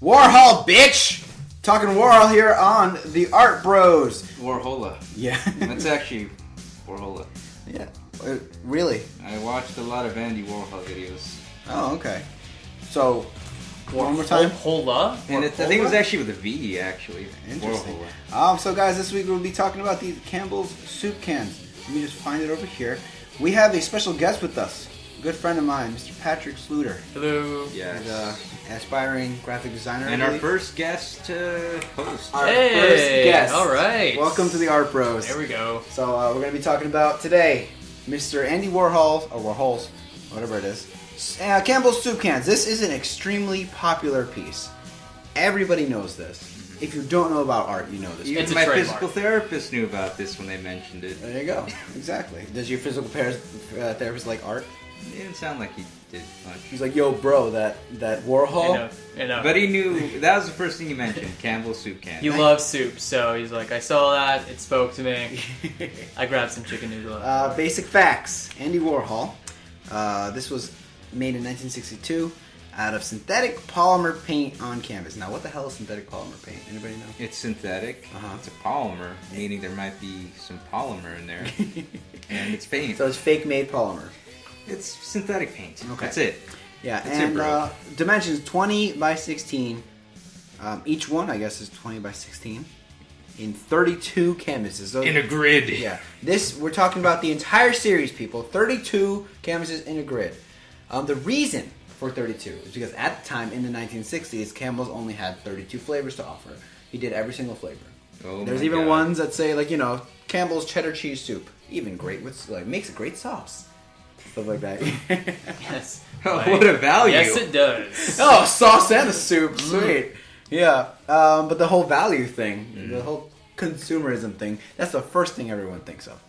Warhol, bitch! Talking Warhol here on the Art Bros. Warhola. Yeah. That's actually Warhola. Yeah. Really? I watched a lot of Andy Warhol videos. Oh, okay. So, one more time. Warhola? And I think it was actually with a V, actually. Interesting. Warhola. So guys, this week we'll be talking about these Campbell's soup cans. Let me just find it over here. We have a special guest with us. A good friend of mine, Mr. Patrick Sluter. Hello. Yes. He's an aspiring graphic designer. And our first guest host. Our Hey, first guest. all right. Welcome to the Art Bros. There we go. So we're going to be talking about today Mr. Andy Warhol, or Warhols, whatever it is. Campbell's soup cans. This is an extremely popular piece. Everybody knows this. If you don't know about art, you know this. Even It's a my trademark. physical therapist knew about this when they mentioned it. There you go. Exactly. Does your physical therapist like art? It didn't sound like he did much. He's like, yo, bro, that Warhol. I know. But he knew, that was the first thing he mentioned, Campbell's soup can. He loves soup, so he's like, I saw that, it spoke to me. I grabbed some chicken noodle. Basic facts. Andy Warhol. This was made in 1962 out of synthetic polymer paint on canvas. Now, what the hell is synthetic polymer paint? Anybody know? It's synthetic. Uh-huh. It's a polymer, meaning there might be some polymer in there. And it's paint. So it's fake-made polymer. It's synthetic paint. Okay. That's it. Yeah, That's and it, bro. dimensions 20 by 16. Each one, I guess, is 20 by 16 in 32 canvases. So, In a grid. yeah, we're talking about the entire series, people. 32 canvases in a grid. The reason for 32 is because at the time in the 1960s, Campbell's only had 32 flavors to offer. He did every single flavor. Oh There's my even God. ones that say, like, Campbell's cheddar cheese soup. Even great with, makes a great sauce. Stuff like that. Yes. Oh, what a value. Yes, it does. Oh, sauce and a soup. Sweet. Yeah. But the whole value thing, the whole consumerism thing, that's the first thing everyone thinks of.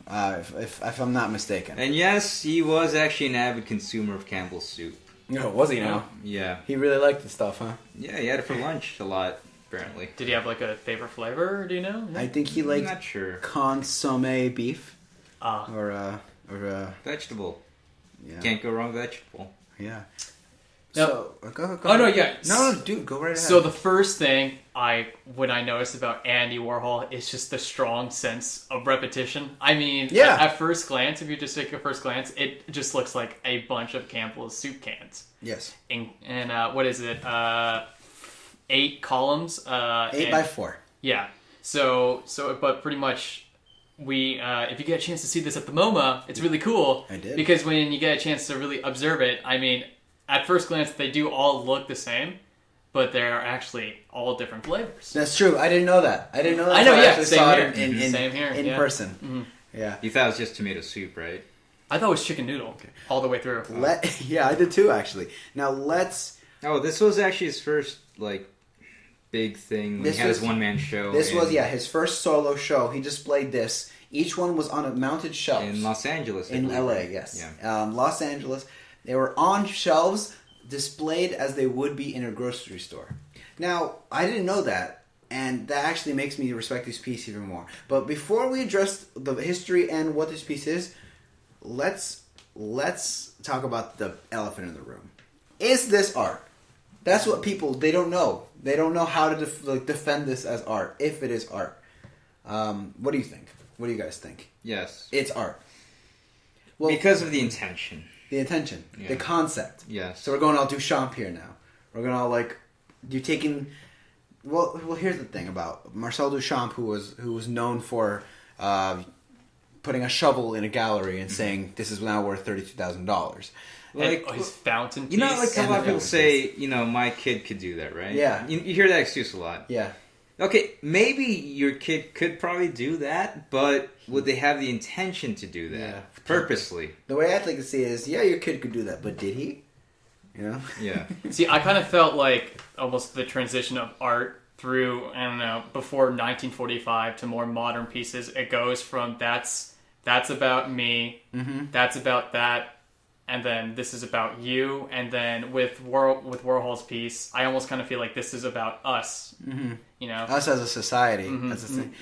If I'm not mistaken. And yes, he was actually an avid consumer of Campbell's soup. No, was he now? Yeah. He really liked the stuff, huh? Yeah, he had it for lunch a lot, apparently. Did he have like a favorite flavor? Do you know? I think he I'm liked not sure. consomme beef. Ah. Or Vegetable. yeah. Can't go wrong with vegetable. Yeah. No. So, go. Oh, no, yeah. No, dude, go right ahead. So the first thing when I noticed about Andy Warhol is just the strong sense of repetition. I mean, Yeah. at first glance, if you just take a first glance, it just looks like a bunch of Campbell's soup cans. Yes. And what is it? 8 columns. 8 by 4. Yeah. So, but pretty much, if you get a chance to see this at the MoMA, it's really cool. I did. Because when you get a chance to really observe it, I mean, at first glance, they do all look the same, but they're actually all different flavors. That's true. I didn't know that. I know, yeah, actually same saw here. it in Same here, in yeah. person. Mm-hmm. Yeah. You thought it was just tomato soup, right? I thought it was chicken noodle all the way through. Yeah, I did too, actually. Now let's. Oh, this was actually his first, big thing. When This he had his was- one-man show. This was his first solo show. He displayed this. Each one was on a mounted shelf in Los Angeles. I in believe, LA. right? Yes, Yeah. Los Angeles. They were on shelves, displayed as they would be in a grocery store. Now, I didn't know that, and that actually makes me respect this piece even more. But before we address the history and what this piece is, let's talk about the elephant in the room. Is this art? That's what they don't know. They don't know how to defend this as art, if it is art. What do you think? What do you guys think? Yes. It's art. Well, Because of the intention. the intention, Yeah. the concept. Yes. So we're going all Duchamp here now. We're going all you're taking. Well, here's the thing about Marcel Duchamp, who was known for putting a shovel in a gallery and saying this is now worth $32,000. His fountain piece. You know, how a And lot of the people say, my kid could do that, right? Yeah. You hear that excuse a lot. Yeah. Okay, maybe your kid could probably do that, but would they have the intention to do that? Yeah. Purposely. The way I'd like to see it is, yeah, your kid could do that, but did he? Yeah. See, I kind of felt like almost the transition of art through, I don't know, before 1945 to more modern pieces. It goes from that's about me, that's about that, and then this is about you. And then with Warhol's piece, I almost kind of feel like this is about us. You know, Us as a society. That's the thing.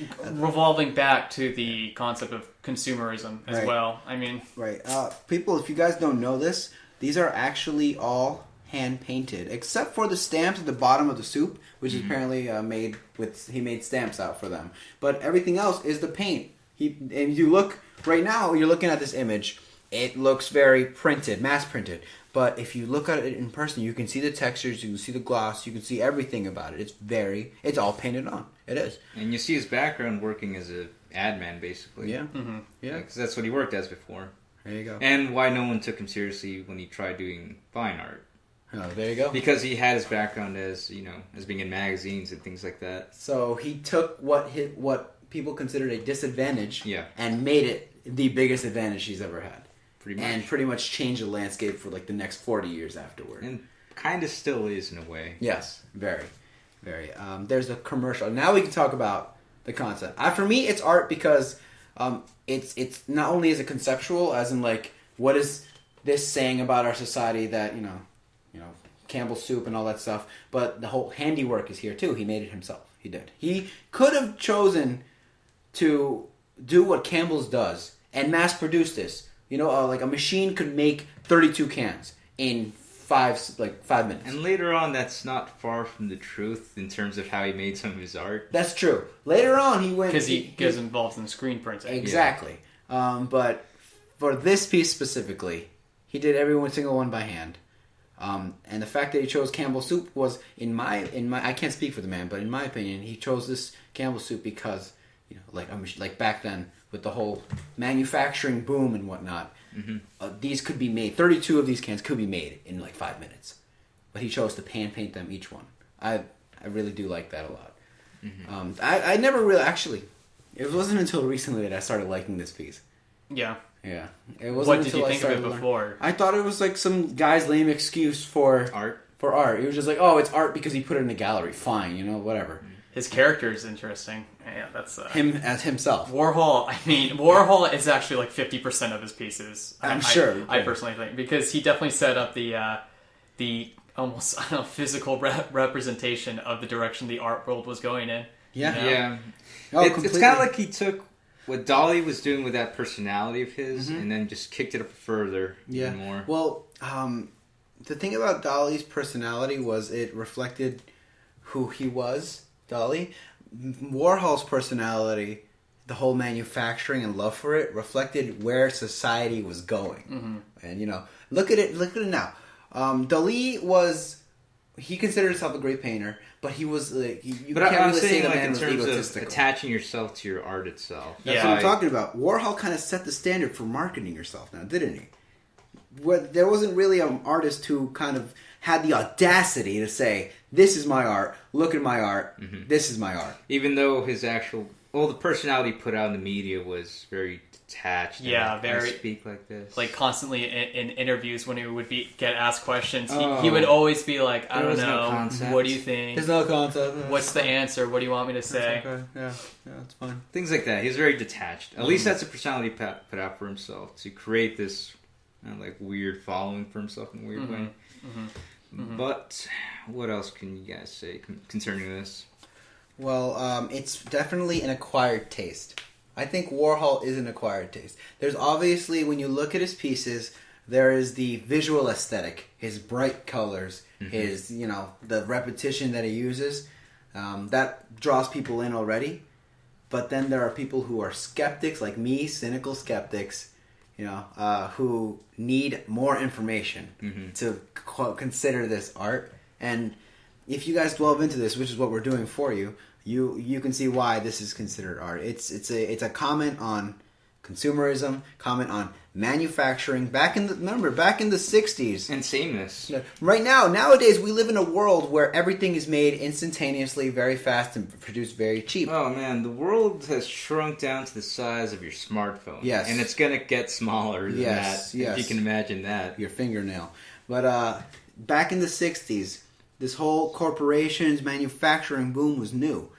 revolving back to the concept of consumerism as Right. well. I mean, Right. People, if you guys don't know this, these are actually all hand painted, except for the stamps at the bottom of the soup, which is apparently he made stamps out for them. But everything else is the paint. And you look right now, you're looking at this image. It looks very printed, mass printed. But if you look at it in person, you can see the textures, you can see the gloss, you can see everything about it. It's all painted on. It is. And you see his background working as a ad man, basically. Yeah. Mm-hmm. Yeah. Because that's what he worked as before. There you go. And why no one took him seriously when he tried doing fine art. Oh, there you go. Because he had his background as being in magazines and things like that. So he took what people considered a disadvantage and made it the biggest advantage he's ever had. Pretty much changed the landscape for like the next 40 years afterward. And kind of still is in a way. Yes, very, very. There's a commercial. Now we can talk about the concept. For me, it's art because it's not only is it conceptual, as in like what is this saying about our society that you know Campbell soup and all that stuff, but the whole handiwork is here too. He made it himself. He did. He could have chosen to do what Campbell's does and mass produce this. Like a machine could make 32 cans in 5 minutes. And later on, that's not far from the truth in terms of how he made some of his art. That's true. Later on, he went... Because he gets involved in screen printing. Exactly. Yeah. But for this piece specifically, he did every single one by hand. And the fact that he chose Campbell soup was, in my I can't speak for the man, but in my opinion, he chose this Campbell soup because, like back then, with the whole manufacturing boom and whatnot, these could be made. 32 of these cans could be made in like 5 minutes, but he chose to hand paint them each one. I really do like that a lot. Mm-hmm. I never really it wasn't until recently that I started liking this piece. Yeah. Yeah. It wasn't what did you think of it before? I thought it was like some guy's lame excuse for art. For art, it was just like, oh, it's art because he put it in a gallery. Fine, whatever. His character is interesting. Yeah, that's him as himself. Warhol is actually like 50% of his pieces. I'm sure. I personally think because he definitely set up the almost physical representation of the direction the art world was going in. Yeah, yeah. Oh, it's kind of like he took what Dali was doing with that personality of his, and then just kicked it up further. Even more. Well, the thing about Dali's personality was it reflected who he was. Dali. Warhol's personality, the whole manufacturing and love for it, reflected where society was going. And look at it now. Dali he considered himself a great painter, but he was like you can't really say the man was egotistical. Of attaching yourself to your art itself. That's what I'm talking about. Warhol kind of set the standard for marketing yourself now, didn't he? There wasn't really an artist who kind of had the audacity to say, this is my art, look at my art, this is my art. Even though his the personality put out in the media was very detached. Yeah, very... I speak like this. Like constantly in interviews when he would get asked questions, he would always be like, I don't know, what do you think? There's no concept. What's the answer? What do you want me to say? Okay. Yeah, that's fine. Things like that. He's very detached. At least that's a personality put out for himself, to create this weird following for himself in a weird way. But what else can you guys say concerning this? Well, it's definitely an acquired taste. I think Warhol is an acquired taste. There's obviously, when you look at his pieces, there is the visual aesthetic, his bright colors, his, the repetition that he uses. That draws people in already. But then there are people who are skeptics, like me, cynical skeptics, who need more information to consider this art. And if you guys delve into this, which is what we're doing for you, you can see why this is considered art. It's a comment on consumerism, comment on manufacturing. Back in the 60s, and sameness. Right nowadays, we live in a world where everything is made instantaneously, very fast, and produced very cheap. Oh man, the world has shrunk down to the size of your smartphone. Yes, and it's gonna get smaller than that. If you can imagine that, your fingernail. But back in the 60s, this whole corporations manufacturing boom was new,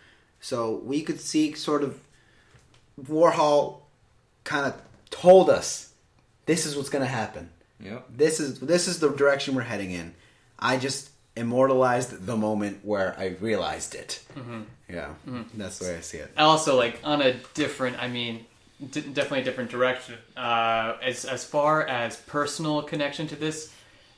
so we could see sort of Warhol kind of told us this is what's going to happen. Yep. This is the direction we're heading in. I just immortalized the moment where I realized it. Yeah, that's the way I see it. Also, on a different, definitely a different direction. As far as personal connection to this,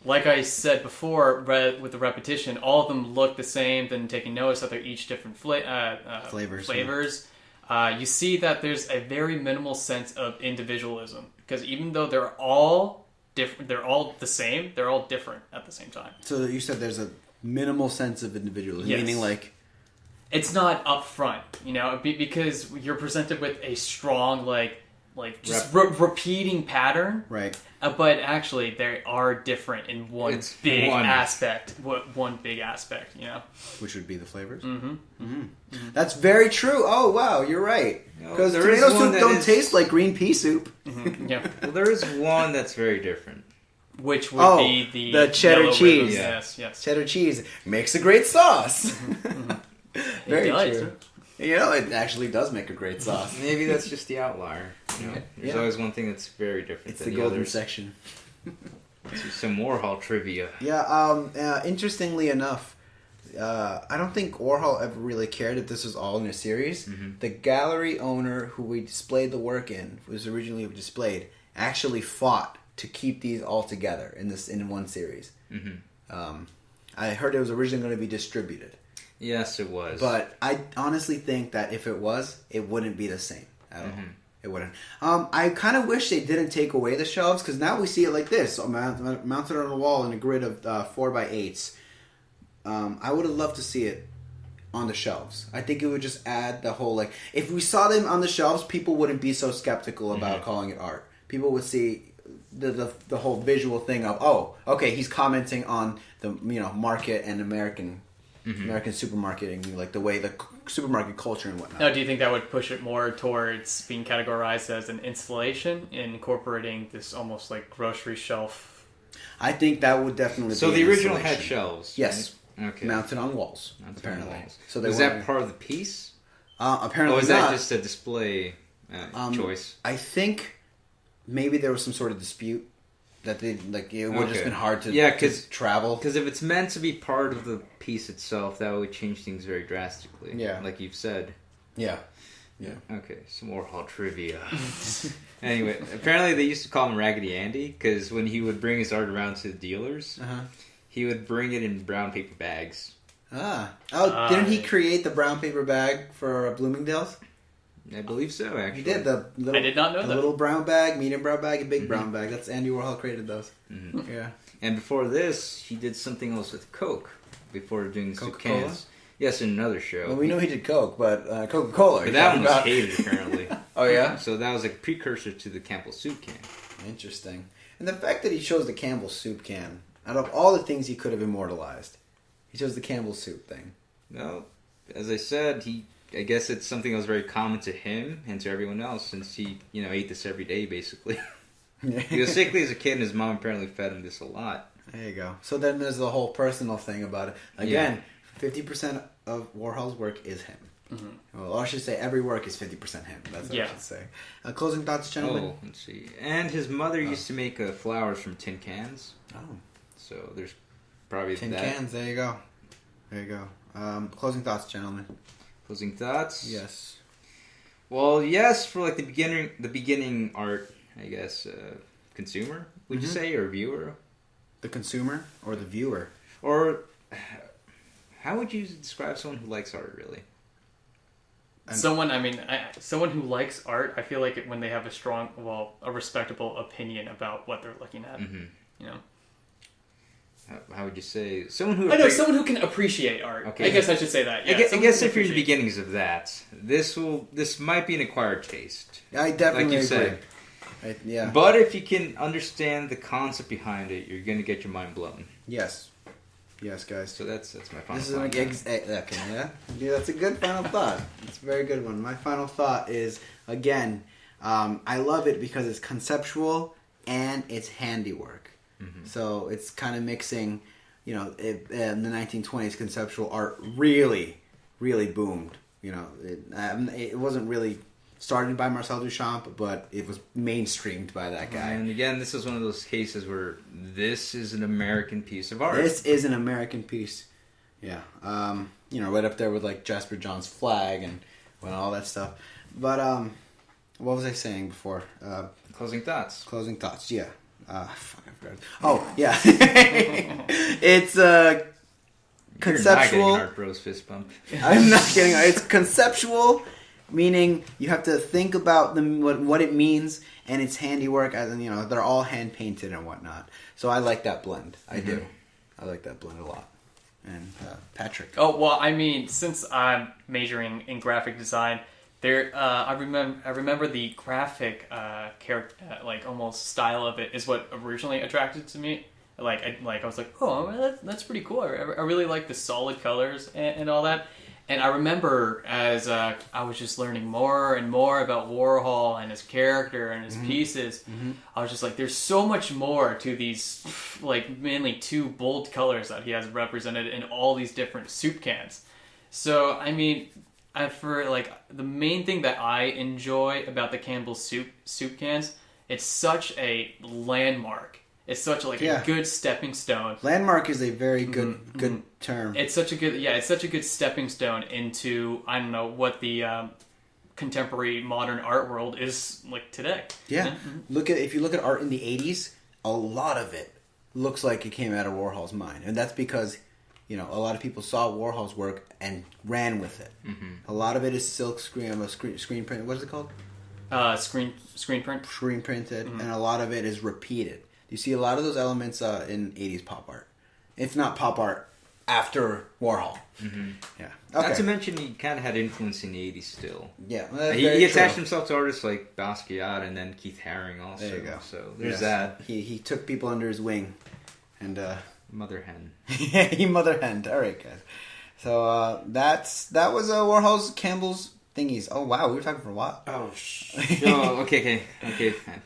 like I said before, with the repetition, all of them look the same. Then taking notice that they're each different flavors. You see that there's a very minimal sense of individualism because even though they're all different, they're all the same. They're all different at the same time. So you said there's a minimal sense of individualism, yes. meaning like it's not upfront, because you're presented with a strong just repeating pattern, right? But actually, they are different in one big aspect. Which would be the flavors. Mm-hmm. Mm-hmm. Mm-hmm. That's very true. Oh wow, you're right. Because tomato soup don't taste like green pea soup. Mm-hmm. Yeah. Well, there is one that's very different. Which would be the cheddar cheese. Yeah. Yes. Cheddar cheese makes a great sauce. Mm-hmm. Very true. It actually does make a great sauce. Maybe that's just the outlier. There's always one thing that's very different. It's than the golden others. section. Some Warhol trivia. Yeah. Interestingly enough, I don't think Warhol ever really cared if this was all in a series. Mm-hmm. The gallery owner who we displayed the work in, was originally displayed, actually fought to keep these all together in one series. Mm-hmm. I heard it was originally going to be distributed. Yes, it was. But I honestly think that if it was, it wouldn't be the same at all. Mm-hmm. It wouldn't. I kind of wish they didn't take away the shelves because now we see it like this, mounted on a wall in a grid of 4x8s. I would have loved to see it on the shelves. I think it would just add the whole if we saw them on the shelves, people wouldn't be so skeptical about calling it art. People would see the whole visual thing of okay, he's commenting on the market and American supermarketing, like the way the supermarket culture and whatnot. Now, do you think that would push it more towards being categorized as an installation, incorporating this almost like grocery shelf? I think that would definitely. So be the original had shelves. Yes. Right? Okay. Mounted on walls. Apparently. So was that part of the piece? Apparently or was not. that just a display choice? I think maybe there was some sort of dispute that it would have just been hard to travel. Because if it's meant to be part of the piece itself, that would change things very drastically. Yeah. Like you've said. Yeah. Okay, some Warhol trivia. Anyway, apparently they used to call him Raggedy Andy because when he would bring his art around to the dealers, he would bring it in brown paper bags. Didn't he create the brown paper bag for Bloomingdale's? I believe so, actually. He did. I did not know that. The little brown bag, medium brown bag, and big brown bag. That's Andy Warhol created those. Mm-hmm. Yeah. And before this, he did something else with Coke before doing the soup Coca-Cola? cans. Yes, in another show. Well, we know he did Coke, but Coca-Cola. But that one was hated, apparently. Oh, yeah? So that was a precursor to the Campbell soup can. Interesting. And the fact that he chose the Campbell soup can, out of all the things he could have immortalized, he chose the Campbell soup thing. No, as I said, I guess it's something that was very common to him and to everyone else since he, ate this every day, basically. He was sickly as a kid and his mom apparently fed him this a lot. There you go. So then there's the whole personal thing about it. Again, 50% of Warhol's work is him. Mm-hmm. Well, I should say every work is 50% him. That's what I should say. Closing thoughts, gentlemen? Oh, let's see. And his mother used to make flowers from tin cans. Oh. So there's probably tin that. Cans, there you go. There you go. Closing thoughts, gentlemen. Closing thoughts? Yes. Well, yes, for the beginning art, I guess, consumer, would you say, or viewer? The consumer or the viewer? Or how would you describe someone who likes art, really? Someone who likes art, I feel like when they have a respectable opinion about what they're looking at, How would you say someone who? Someone who can appreciate art. Okay. I guess I should say that. Yeah, I guess if you're in the beginnings of that, this might be an acquired taste. I definitely like you agree. Said. Yeah. But if you can understand the concept behind it, you're going to get your mind blown. Yes. Yes, guys. So that's my final thought. Okay, yeah, that's a good final thought. It's a very good one. My final thought is, again, I love it because it's conceptual and it's handiwork. Mm-hmm. So it's kind of mixing, in the 1920s, conceptual art really, really boomed. It wasn't really started by Marcel Duchamp, but it was mainstreamed by that guy. And again, this is one of those cases where this is an American piece of art. This is an American piece. Yeah. Right up there with Jasper John's flag and all that stuff. But what was I saying before? Closing thoughts. Closing thoughts, yeah. Fuck, I forgot. Oh, yeah. It's conceptual. You're not getting Art Bros fist bump. I'm not kidding. It's conceptual, meaning you have to think about what it means, and it's handiwork. As in, they're all hand painted and whatnot. So I like that blend. I do. I like that blend a lot. And Patrick. Oh well, I mean, since I'm majoring in graphic design, I remember the graphic character, like almost style of it is what originally attracted to me. I was like, oh, that's pretty cool. I really like the solid colors and all that. And I remember as I was just learning more and more about Warhol and his character and his pieces, I was just like, there's so much more to these, like, mainly two bold colors that he has represented in all these different soup cans. So, I mean, for like the main thing that I enjoy about the Campbell soup cans, it's such a landmark. It's such a good stepping stone. Landmark is a very good term. It's such a good stepping stone into, I don't know, what the contemporary modern art world is like today. Yeah. If you look at art in the 80s, a lot of it looks like it came out of Warhol's mind. And that's because, a lot of people saw Warhol's work and ran with it. A lot of it is silk screen print. What is it called? Screen print. Screen printed, and a lot of it is repeated. You see a lot of those elements in 80s pop art. If not pop art, after Warhol. Yeah. Okay. Not to mention he kind of had influence in the 80s still. Yeah. Well, he attached himself to artists like Basquiat and then Keith Haring also. There you go. So there's that. He took people under his wing. And Mother hen. Yeah, he mother hen. All right, guys. So that was Warhol's Campbell's thingies. Oh wow, we were talking for a while. Oh okay.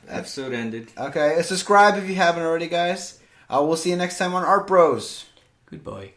Episode ended. Okay, subscribe if you haven't already, guys. We'll see you next time on Art Bros. Goodbye.